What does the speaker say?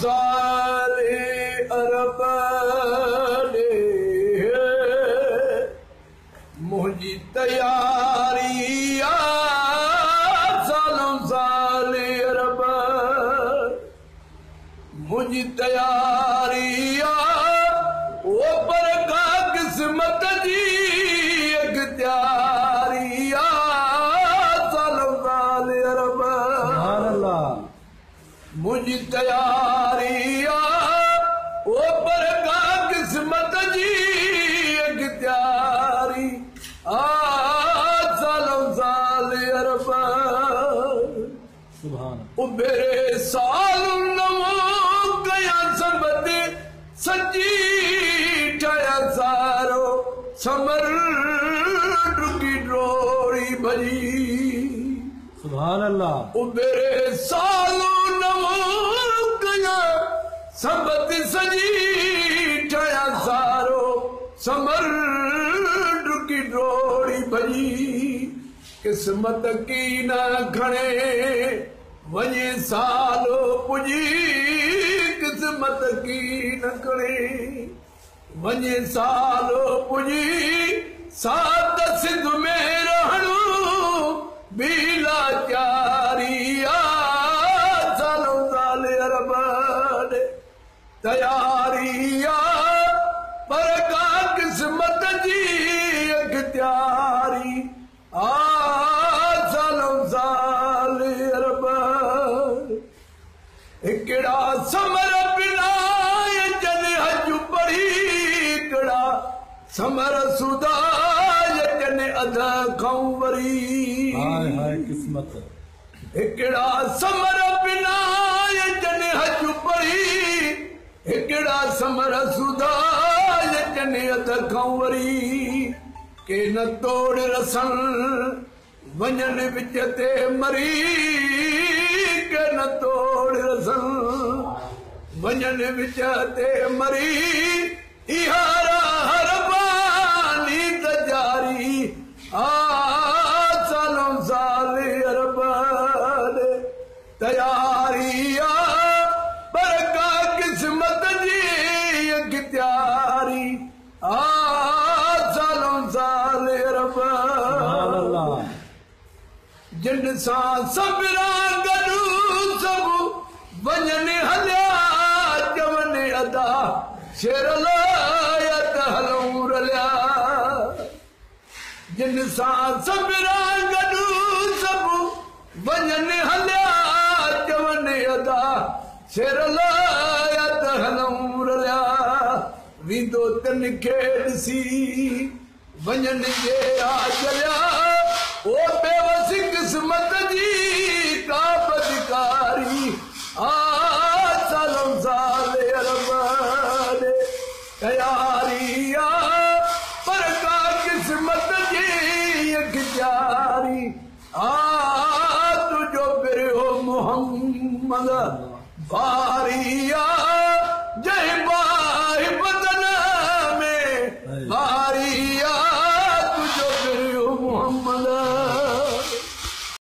साले अरब ने मुझी तैयारी सालों साले अरब मुझी तैयारी वो पर का किस्मत जी अख्तियारी सालों साले अरब मुझी तैयारी वो पर का किस्मत जी अख्तियारी सालों साले अरब उबेरे साल गया सबते सची ठया सारो समर डुकी डोरी भजी सुभान अल्लाह उबेरे सालो गया सबते सजी ठया सारो समर डुकी डोरी भजी किस्मत की न खणे वञे सालो पुजी किस्मत की न खणे वञे सालो पुजी सात सिंध में रहणो बीला चारी सालो साले अरब तैयारी पर का किस्मत जी अख्तियारी सालों साले अरब हिकड़ा समर बिना जन हज पढ़ी हिकड़ा समर सुदा जन अदा खाऊं वरी हाय हाय किस्मत हिकड़ा समर बिना जन हज पढ़ी हिकड़ा समर सुदा जन अदा खाऊं वरी के न तोड़ रसन वञन विच ते मरी के न तोड़ रसन वञन विच ते मरी इहारा हर बानी त जारी सालों साले अरब तैयारी पर का किस्मत जी अख्तियारी सालों साले अरब जिन सां सबरा गॾु सभु वञनि हलिया चवनि अदा शेर लायत हलूं रलिया जिन सां सबरा गॾु सभु वञनि हलिया चवनि अदा शेर लायत हलूं रलिया वींदो तिन खे ॾिसी वञनि जे चलिया ओ बेवस किस्मत जी का बदकारी सालों साले अरब तैयारी पर का किस्मत जी अख्तियारी तुझो बिरो मोहम्मद बारी